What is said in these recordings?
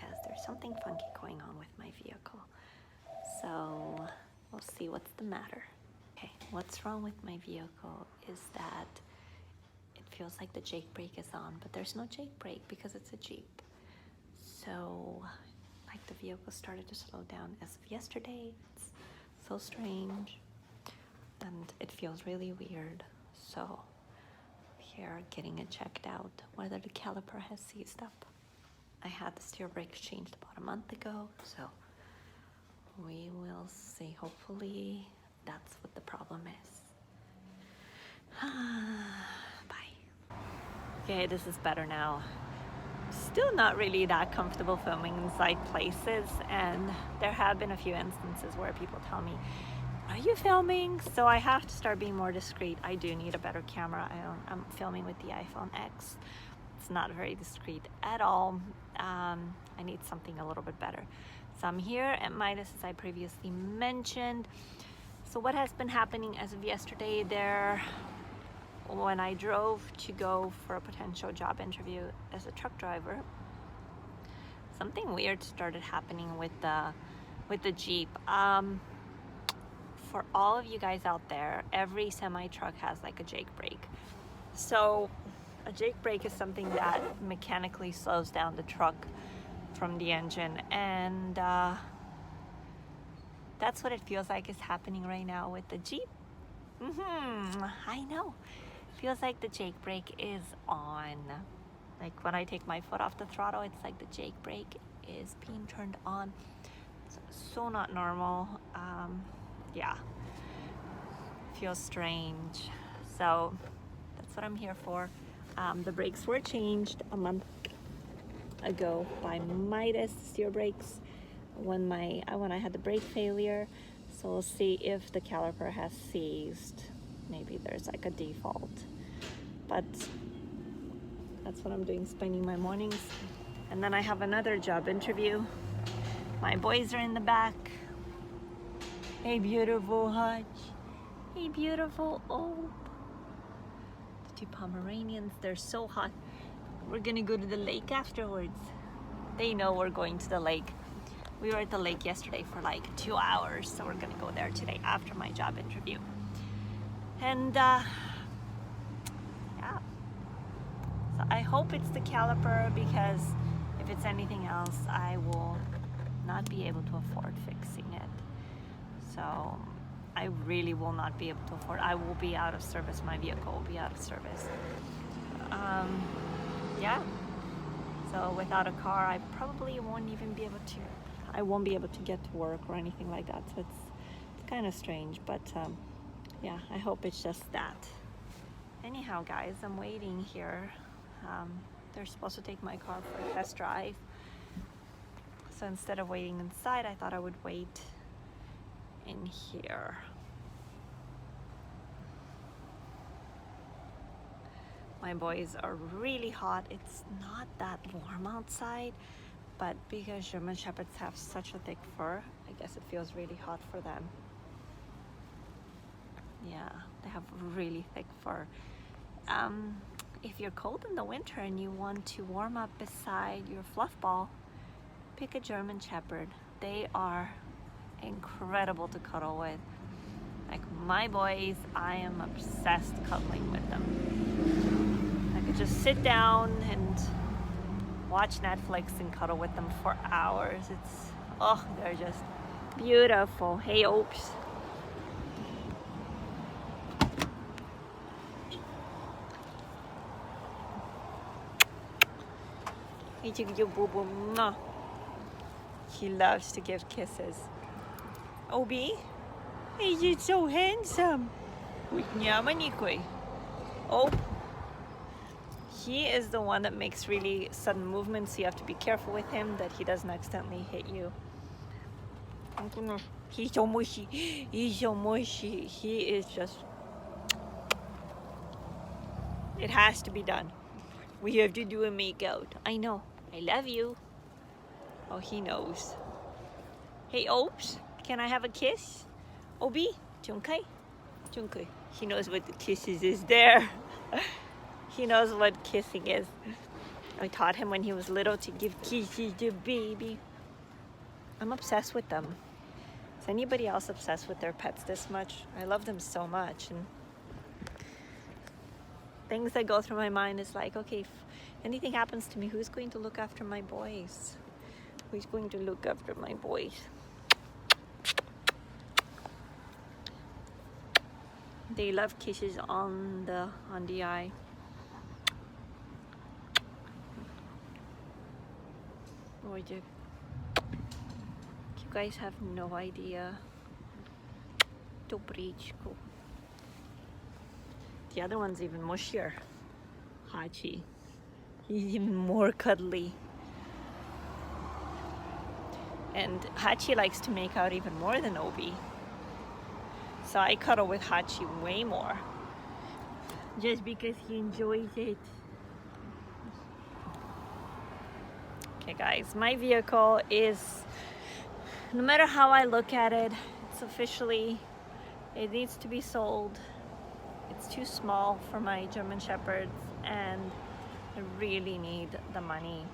because there's something funky going on with my vehicle. So we'll see what's the matter. Okay, what's wrong with my vehicle is that it feels like the Jake brake is on, but there's no Jake brake because it's a Jeep. So like the vehicle started to slow down as of yesterday. It's so strange and it feels really weird. So here getting it checked out whether the caliper has seized up. I had the steer brakes changed about a month ago, so we will see. Hopefully that's what the problem is. Bye. Okay, this is better now. Still not really that comfortable filming inside places, and there have been a few instances where people tell me, are you filming? So I have to start being more discreet. I do need a better camera. I'm filming with the iPhone X. It's not very discreet at all. I need something a little bit better. So I'm here at Midas, as I previously mentioned. So what has been happening as of yesterday there, when I drove to go for a potential job interview as a truck driver, something weird started happening with the Jeep. For all of you guys out there, every semi truck has like a Jake brake. So a Jake brake is something that mechanically slows down the truck from the engine, and that's what it feels like is happening right now with the Jeep. I know. Feels like the Jake brake is on. Like when I take my foot off the throttle, it's like the Jake brake is being turned on. It's so not normal. Yeah, feels strange. So that's what I'm here for. The brakes were changed a month ago by Midas steer brakes when I had the brake failure. So we'll see if the caliper has seized. Maybe there's like a default, but that's what I'm doing, spending my mornings. And then I have another job interview. My boys are in the back. Hey beautiful Hutch. Hey beautiful Ope. The two Pomeranians, they're so hot. We're gonna go to the lake afterwards. They know we're going to the lake. We were at the lake yesterday for like 2 hours, so we're gonna go there today after my job interview. And yeah, so I hope it's the caliper, because if it's anything else, I will not be able to afford fixing it. So I really will not be able to afford. I will be out of service. My vehicle will be out of service. Yeah. So without a car, I probably won't even be able to. I won't be able to get to work or anything like that. So it's kind of strange, but yeah, I hope it's just that. Anyhow, guys, I'm waiting here. They're supposed to take my car for a test drive. So instead of waiting inside, I thought I would wait in here. My boys are really hot. It's not that warm outside, but because German Shepherds have such a thick fur, I guess it feels really hot for them. Yeah, they have really thick fur. If you're cold in the winter and you want to warm up beside your fluff ball, pick a German Shepherd. They are incredible to cuddle with. Like my boys, I am obsessed cuddling with them. I could just sit down and watch Netflix and cuddle with them for hours. It's, oh, they're just beautiful. Hey, Opes. Hey, you boo boo. Mwah. He loves to give kisses. Obi, hey, you're so handsome. Oh, he is the one that makes really sudden movements, so you have to be careful with him that he doesn't accidentally hit you. He's so mushy. He's so mushy. He is just... It has to be done. We have to do a makeout. I know. I love you. Oh, he knows. Hey, Opes, can I have a kiss? Obi, Junkai? Junkai. He knows what the kisses is there. He knows what kissing is. I taught him when he was little to give kisses to baby. I'm obsessed with them. Is anybody else obsessed with their pets this much? I love them so much, and things that go through my mind is like, okay, if anything happens to me, who's going to look after my boys? Who's going to look after my boys? They love kisses on the eye. Oh, you guys have no idea. Dobrichko. The other one's even mushier. Hachi. He's even more cuddly. And Hachi likes to make out even more than Obi. So I cuddle with Hachi way more. Just because he enjoys it. Okay guys, my vehicle is, no matter how I look at it, it's officially, it needs to be sold. It's too small for my German Shepherds and I really need the money.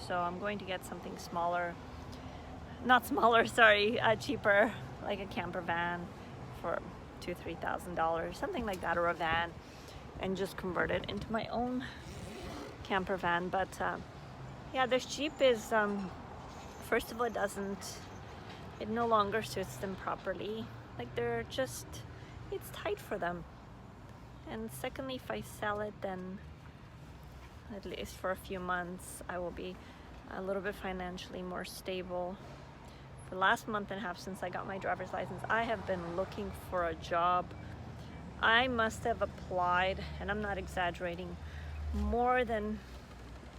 So I'm going to get something smaller, not smaller, sorry, cheaper, like a camper van for $2,000-3,000, something like that, or a van, and just convert it into my own camper van. But yeah, this Jeep is, first of all, it no longer suits them properly. Like they're just, it's tight for them. And secondly, if I sell it, then at least for a few months, I will be a little bit financially more stable. For the last month and a half since I got my driver's license, I have been looking for a job. I must have applied, and I'm not exaggerating, more than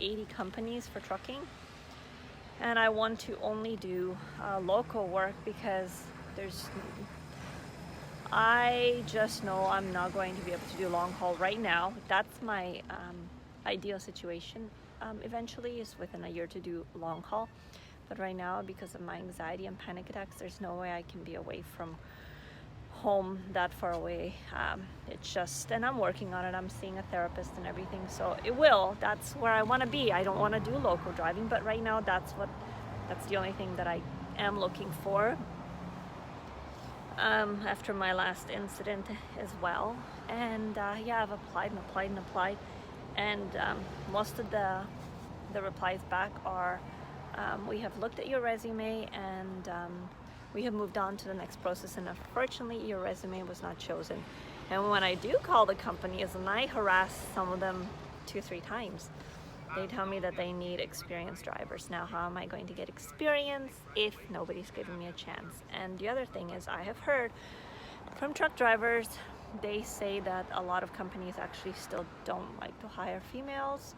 80 companies for trucking. And I want to only do local work because I just know I'm not going to be able to do long haul right now. That's my ideal situation. Eventually is within a year to do long haul. But right now, because of my anxiety and panic attacks, there's no way I can be away from home that far away. It's just, and I'm working on it. I'm seeing a therapist and everything. So that's where I want to be. I don't want to do local driving, but right now that's the only thing that I am looking for. After my last incident as well. And yeah, I've applied and applied and applied. And most of the replies back are, we have looked at your resume and we have moved on to the next process, and unfortunately your resume was not chosen. And when I do call the companies and I harass some of them 2-3 times, they tell me that they need experienced drivers. Now, how am I going to get experience if nobody's giving me a chance? And the other thing is, I have heard from truck drivers, they say that a lot of companies actually still don't like to hire females.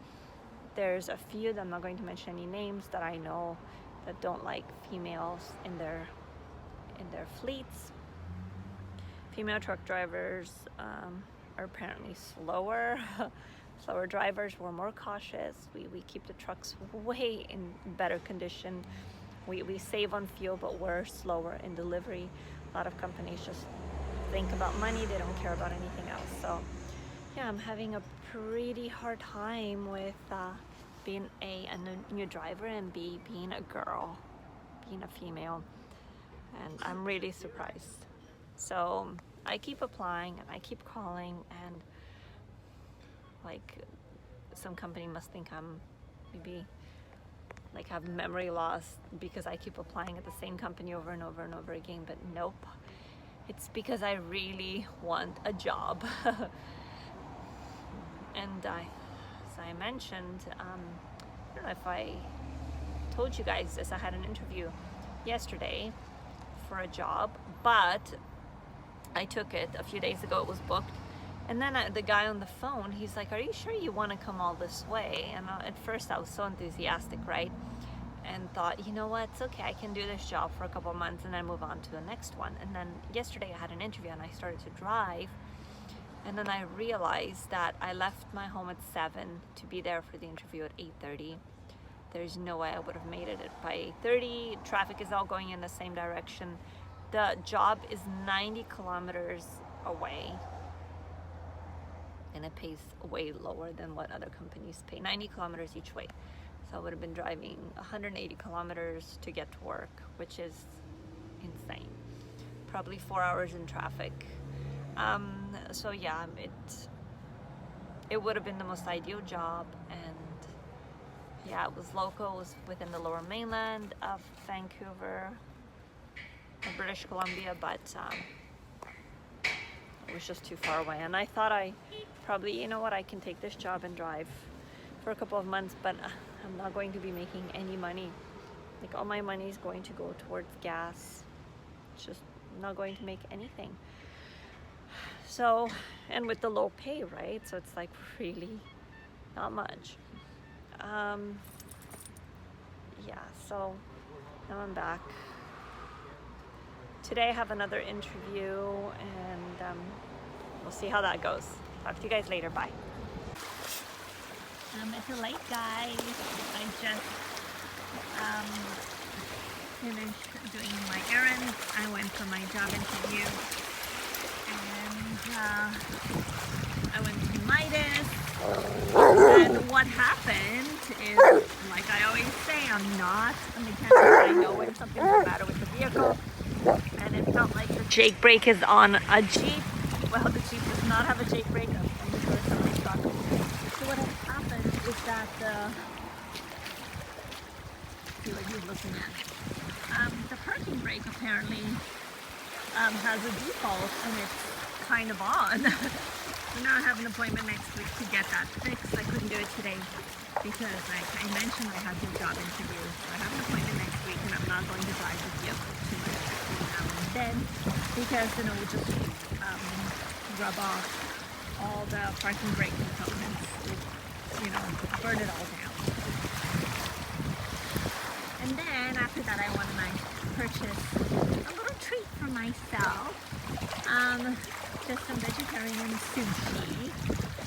There's a few, I'm not going to mention any names, that I know that don't like females in their fleets. Female truck drivers are apparently slower. Slower drivers, we're more cautious. We keep the trucks way in better condition. We save on fuel, but we're slower in delivery. A lot of companies just think about money. They don't care about anything else. So yeah, I'm having a pretty hard time with being a new driver and being a girl, being a female. And I'm really surprised. So I keep applying and I keep calling, and like some company must think I'm maybe like have memory loss because I keep applying at the same company over and over and over again. But nope, it's because I really want a job. And as I mentioned, I don't know if I told you guys this, I had an interview yesterday for a job, but I took it a few days ago. It was booked. And then the guy on the phone, he's like, are you sure you want to come all this way? And at first I was so enthusiastic, right? And thought, you know what, it's okay, I can do this job for a couple of months and then move on to the next one. And then yesterday I had an interview and I started to drive. And then I realized that I left my home at 7 to be there for the interview at 8:30. There's no way I would have made it by 8:30. Traffic is all going in the same direction. The job is 90 kilometers away. and it pays way lower than what other companies pay. 90 kilometers each way. So I would have been driving 180 kilometers to get to work, which is insane. Probably 4 hours in traffic. So yeah, it would have been the most ideal job, and yeah, it was local, it was within the lower mainland of Vancouver, British Columbia, but it was just too far away. And I thought I probably, you know what, I can take this job and drive for a couple of months, but I'm not going to be making any money. Like, all my money is going to go towards gas. It's just not going to make anything. So, and with the low pay, right? So it's like really not much. Yeah, so now I'm back. Today I have another interview, and we'll see how that goes. Talk to you guys later. Bye. It's late, guys. I just finished doing my errands. I went for my job interview, and I went to Midas. And what happened is, like I always say, I'm not a mechanic. I know when something's the matter with the vehicle, and it felt like the jake brake is on a Jeep. Well, the Jeep does not have a jake brake. I'm sure somebody's talking. So what has happened is that see what he's looking at. The parking brake apparently has a default, and it's kind of on. So now I have an appointment next week to get that fixed. I couldn't do it today because, like I mentioned, I had the job interview. So I have an appointment next week, and I'm not going to drive the vehicle too much between now and then because then it will just rub off all the parking brake components. You know, burn it all down. And then after that, I wanted to purchase a little treat for myself. Just some vegetarian sushi.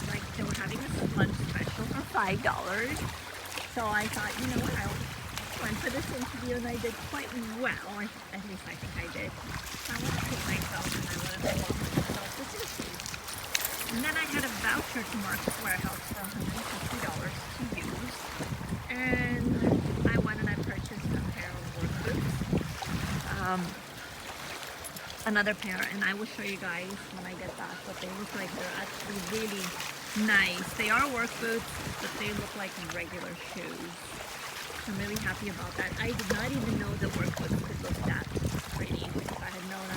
Like, they were having a lunch special for $5. So I thought, you know what, I went for this interview and I did quite well. At least I think I did. So I want to treat myself, and I want to treat myself the sushi. And then I had a voucher to Market Warehouse for $150 to use. And I went and I purchased a pair of work boots. Another pair, and I will show you guys when I get back what they look like. They're actually really nice. They are work boots, but they look like regular shoes. So I'm really happy about that. I did not even know that work boots could look that pretty. If I had known, I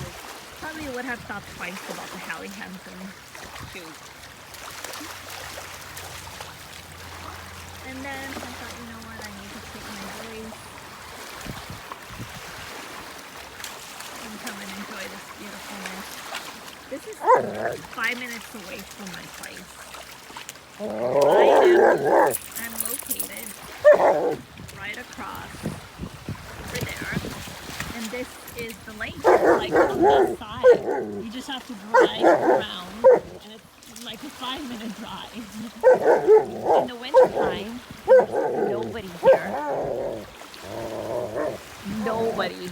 probably would have thought twice about the Hallie Hansen shoes. And then I thought, you know what, I need to take my boys and come and enjoy this beautifulness. This is 5 minutes away from my place. I'm located right across over there, and this is the lake, like on this side. You just have to drive around, and it's like a 5-minute drive. In the wintertime, there's nobody here. Nobody.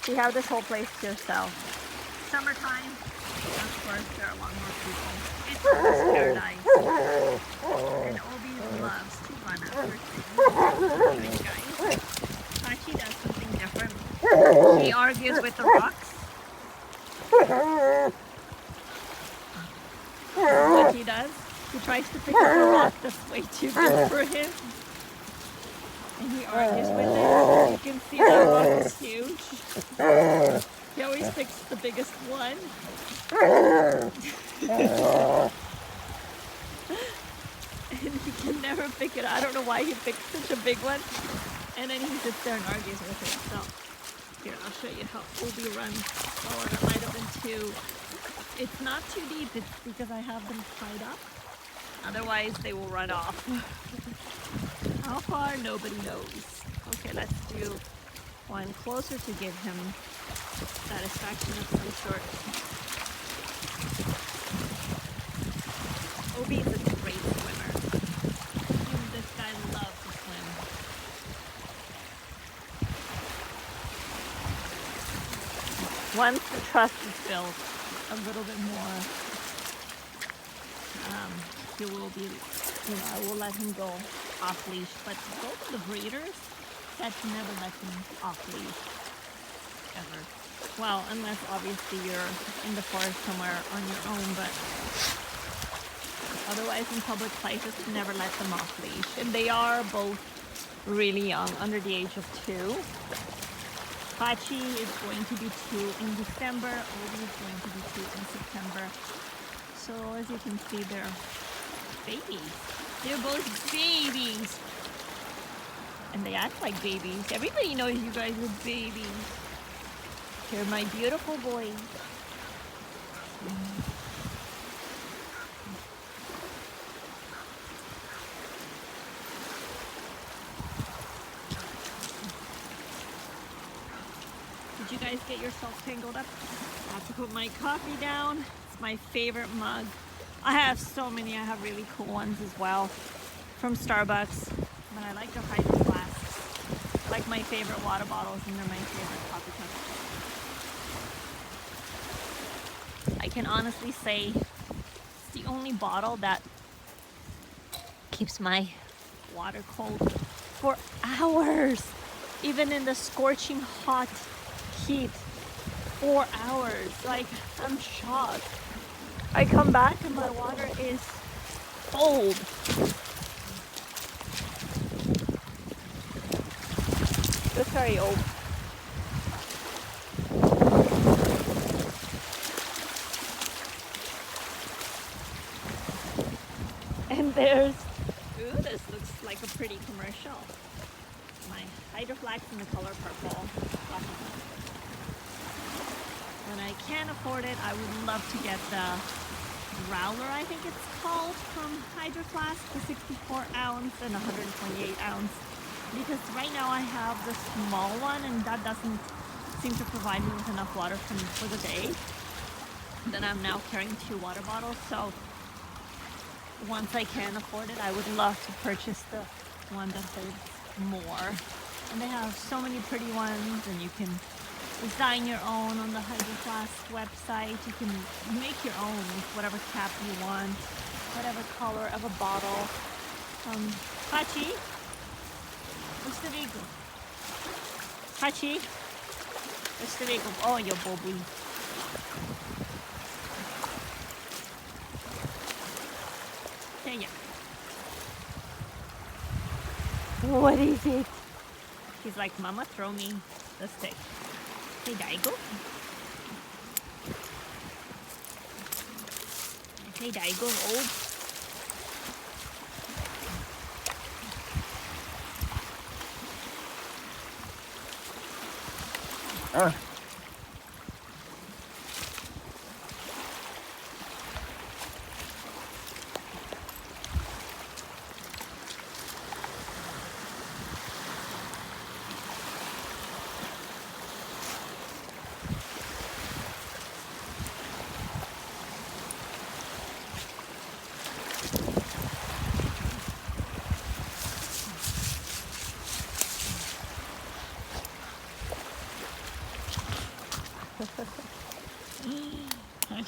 You have this whole place to yourself. Summertime, of course, there are a lot more people. It's almost paradise. And Obi loves to run after things. Guys, Hachi does something different. She argues with the rocks. What he does, he tries to pick up a rock that's way too big for him. And he argues with it. You can see that rock is huge. He always picks the biggest one. And he can never pick it. I don't know why he picked such a big one. And then he sits there and argues with it. So, here, I'll show you how Obi runs. Oh, and it might have been too... It's not too deep. It's because I have them tied up. Otherwise, they will run off. How far? Nobody knows. Okay, let's do one closer to give him satisfaction of some sort. Obi is a great swimmer. This guy loves to swim. Once the trust is built, a little bit more he will be, I will let him go off leash. But both of the breeders, that's never let him off leash, ever. Well, unless obviously you're in the forest somewhere on your own, but otherwise in public places, never let them off leash. And they are both really young, under the age of 2. Hachi is going to be 2 in December, Obi is going to be 2 in September. So as you can see, they're babies. They're both babies. And they act like babies. Everybody knows you guys are babies. You're my beautiful boys. Did you guys get yourself tangled up? I have to put my coffee down. It's my favorite mug. I have so many. I have really cool ones as well from Starbucks. But I like the Hydro flasks. I like my favorite water bottles, and they're my favorite coffee cups. I can honestly say it's the only bottle that keeps my water cold for hours, even in the scorching hot heat. 4 hours. Like, I'm shocked. I come back and my water is cold. It's very old. And there's, ooh, this looks like a pretty commercial. My Hydro Flask in the color purple. When I can't afford it, I would love to get the Growler, I think it's called, from Hydro Flask, the 64 ounce and 128 ounce. Because right now I have the small one, and that doesn't seem to provide me with enough water for the day. Then I'm now carrying 2 water bottles, so once I can afford it, I would love to purchase the one that holds more. And they have so many pretty ones, and you can design your own on the Hydro Flask website. You can make your own with whatever cap you want, whatever color of a bottle. Hachi, what's the vehicle? Hachi, what's the vehicle? Oh, your Bobby. There you go. What is it? He's like, Mama, throw me the stick. Hey, Daigo. Hey, Daigo, old.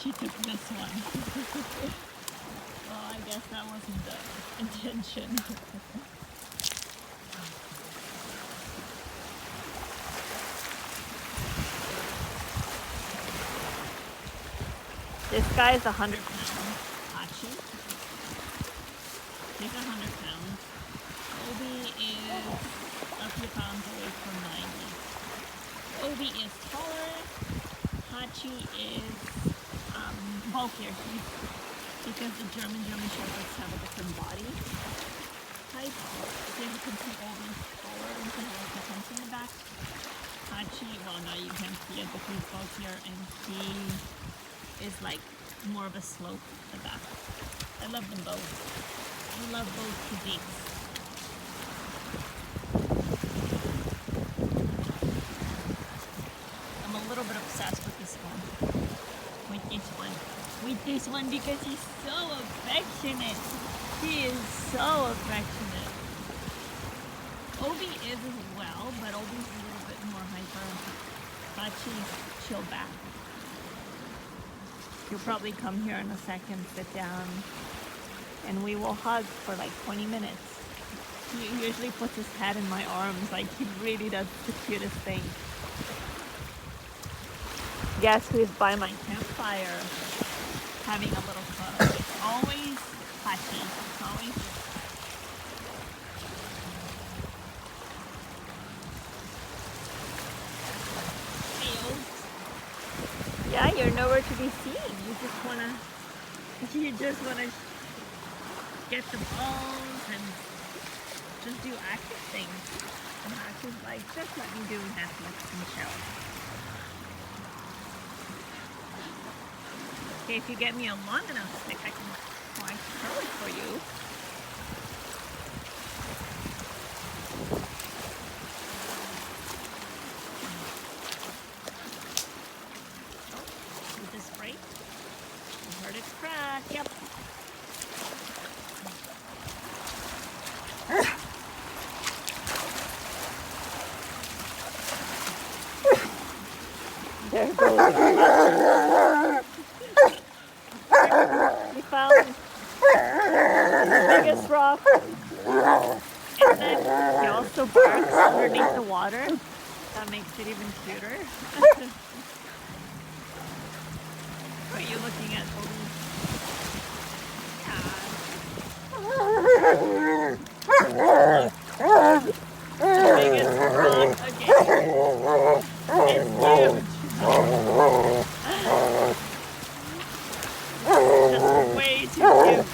She took this one. Well, I guess that wasn't the intention. This guy is 100 pounds. Hachi. He's 100 pounds. Obi is a few pounds away from 90. Obi is taller. Hachi is bulkier, because the German Shepherds have a different body type. So you can see Obi's taller and he has the humps in the back. Hachi, well, now you can't see it, but he's bulkier and he is like more of a slope at the back. I love them both. I love both physiques. I'm a little bit obsessed with this one. With this one because he's so affectionate. He is so affectionate. Obi is as well, but Obi's a little bit more hyper. Hachi's chill back. He'll probably come here in a second, sit down, and we will hug for like 20 minutes. He usually puts his head in my arms, like he really does the cutest thing. Guess who's by my campfire having a little cuddle? It's always Patty. It's always yeah, you're nowhere to be seen. You just wanna get the balls and just do active things. And Max is like, just let me do Netflix and chill. Okay, if you get me a long enough stick, I can try to throw it for you. Is this right? I heard it crack. Yep. There goes. We found the biggest rock. And then he also barks underneath the water. That makes it even cuter. What are you looking at, Toby? Yeah. The biggest rock again. It's huge. Just way too cute.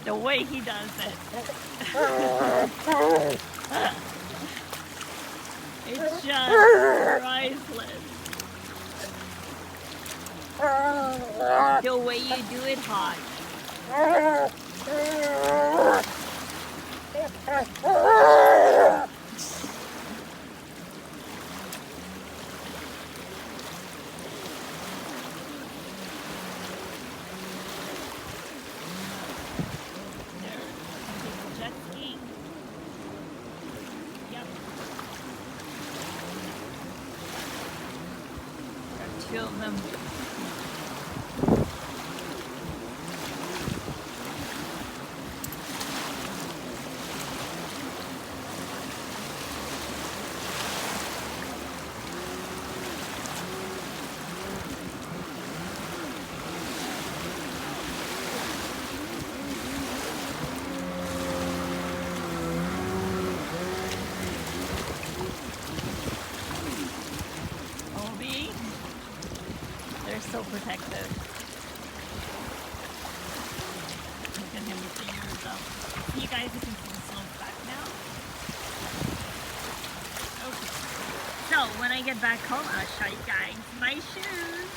The way he does it. It's just priceless. The way you do it hot. Jet skiing. Yep. There are two of them. So protective. Look at him with the ears up. You guys, you can see the slope back now. Okay. So when I get back home, I'll show you guys my shoes.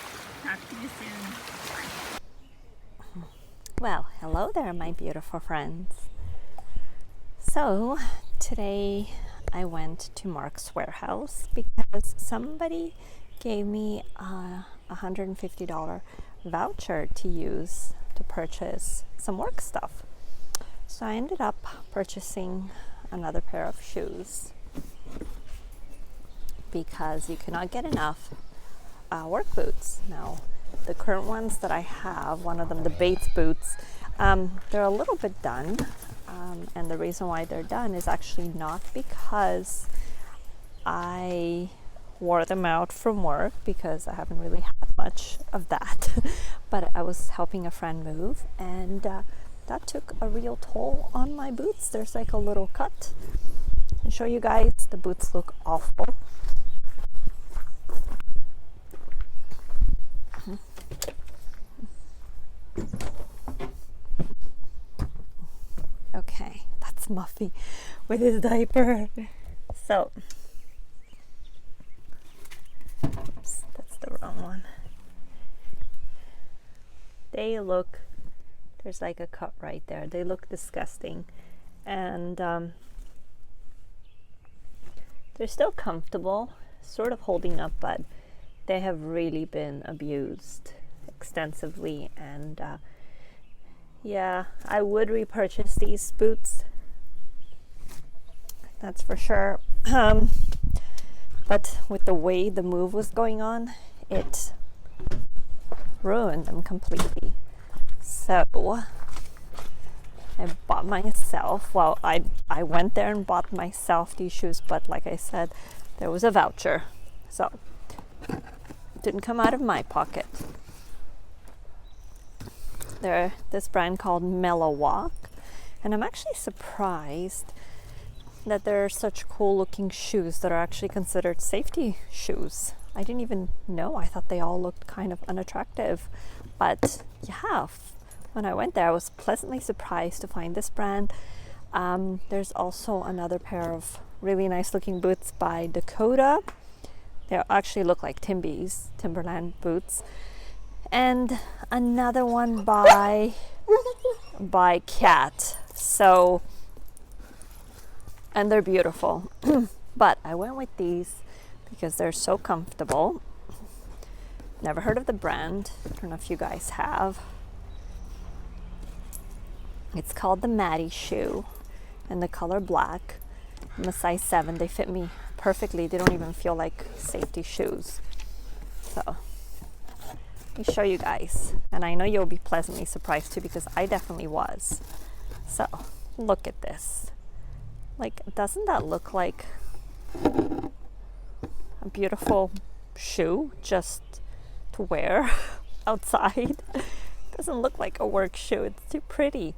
Talk to you soon. Well, hello there, my beautiful friends. So today I went to Mark's warehouse because somebody gave me a $150 voucher to use to purchase some work stuff. So I ended up purchasing another pair of shoes because you cannot get enough work boots. Now, the current ones that I have, one of them, the Bates boots, they're a little bit done. And the reason why they're done is actually not because I wore them out from work, because I haven't really had much of that. But I was helping a friend move, and that took a real toll on my boots. There's like a little cut. I'll show you guys. The boots look awful. Okay, that's Muffy with his diaper. So, oops, that's the wrong one. They look, there's like a cut right there. They look disgusting. And they're still comfortable, sort of holding up, but they have really been abused extensively. And yeah, I would repurchase these boots, that's for sure. but with the way the move was going on, it ruined them completely. So I bought myself, well, I went there and bought myself these shoes, but like I said, there was a voucher, so it didn't come out of my pocket. They're this brand called Chilliwack, and I'm actually surprised that there are such cool looking shoes that are actually considered safety shoes. I didn't even know. I thought they all looked kind of unattractive, but yeah, when I went there I was pleasantly surprised to find this brand. There's also another pair of really nice looking boots by Dakota. They actually look like Timberland boots, and another one by Cat. So, and they're beautiful. But I went with these because they're so comfortable. Never heard of the brand. I don't know if you guys have. It's called the Maddie shoe, and the color black. I'm a size 7. They fit me perfectly. They don't even feel like safety shoes. So let me show you guys, and I know you'll be pleasantly surprised too, because I definitely was. So look at this. Like, doesn't that look like a beautiful shoe just to wear outside? Doesn't look like a work shoe. It's too pretty,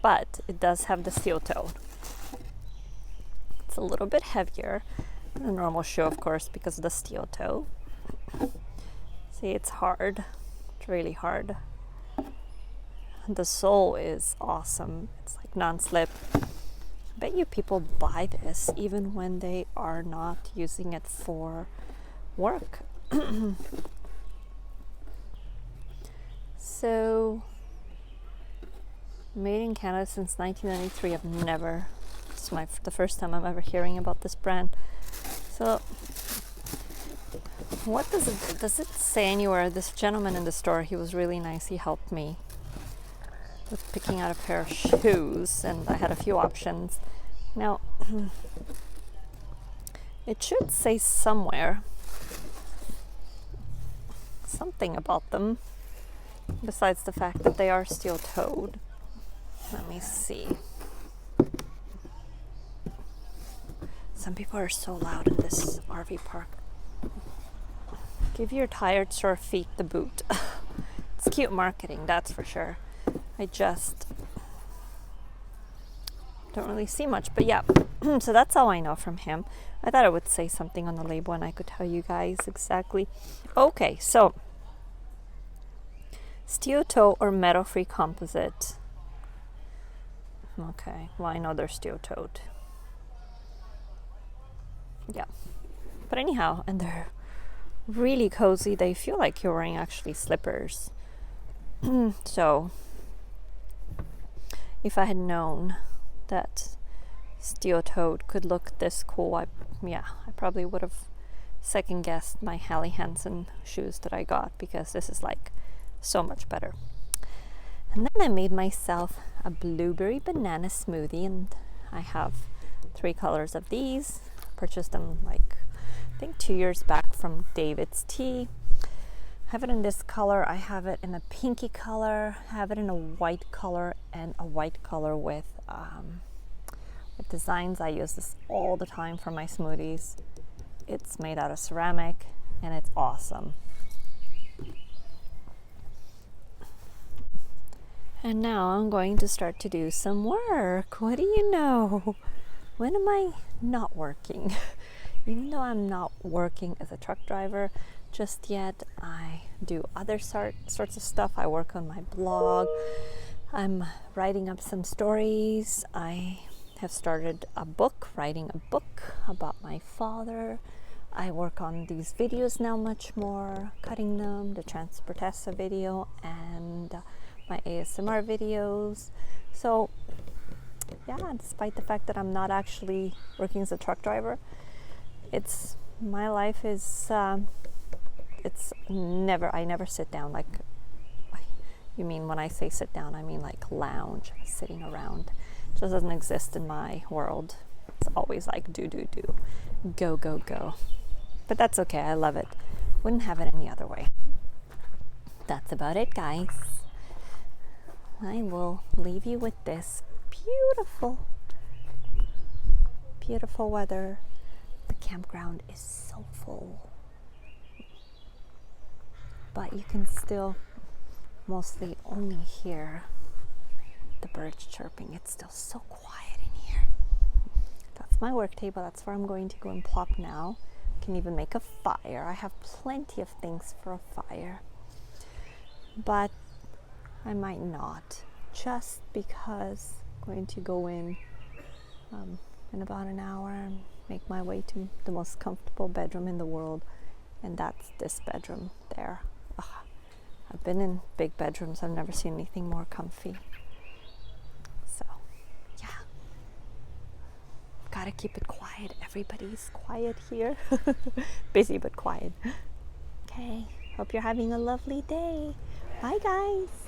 but it does have the steel toe. It's a little bit heavier than a normal shoe, of course, because of the steel toe. See, it's hard. It's really hard. The sole is awesome. It's like non-slip. I bet you people buy this even when they are not using it for work. So, made in Canada since 1993. I've never, it's the first time I'm ever hearing about this brand. So, what does it say anywhere? This gentleman in the store, he was really nice. He helped me with picking out a pair of shoes, and I had a few options. Now, it should say somewhere something about them, besides the fact that they are steel-toed. Let me see. Some people are so loud in this RV park. Give your tired, sore feet the boot. It's cute marketing, that's for sure. I just don't really see much, but yeah. So that's all I know from him. I thought it would say something on the label and I could tell you guys exactly. Okay, so steel toe or metal free composite. Okay, well, I know they're steel toed. Yeah, but anyhow, and they're really cozy. They feel like you're wearing actually slippers. So if I had known that steel toed could look this cool, I probably would have second guessed my Hallie Hansen shoes that I got, because this is like so much better. And then I made myself a blueberry banana smoothie, and I have 3 colors of these. Purchased them like I think 2 years back from David's Tea. I have it in this color. I have it in a pinky color. I have it in a white color, and a white color with designs. I use this all the time for my smoothies. It's made out of ceramic and it's awesome. And now I'm going to start to do some work. What do you know? When am I not working? Even though I'm not working as a truck driver just yet, I do other sorts of stuff. I work on my blog. I'm writing up some stories. I have started writing a book about my father. I work on these videos now much more, cutting them, the Transportessa video and my ASMR videos. So yeah, despite the fact that I'm not actually working as a truck driver, my life is I never sit down. Like, you mean when I say sit down, I mean like lounge, sitting around. It just doesn't exist in my world. It's always like do, go. but that's okay. I love it. Wouldn't have it any other way. That's about it, guys. I will leave you with this beautiful, beautiful weather. The campground is so full, but you can still mostly only hear the birds chirping. It's still so quiet in here. That's my work table. That's where I'm going to go and plop now. Can even make a fire. I have plenty of things for a fire, but I might not, just because I'm going to go in about an hour and make my way to the most comfortable bedroom in the world, and that's this bedroom there. Ugh. I've been in big bedrooms. I've never seen anything more comfy. So, yeah. Gotta keep it quiet. Everybody's quiet here. Busy but quiet. Okay. Hope you're having a lovely day. Bye, guys.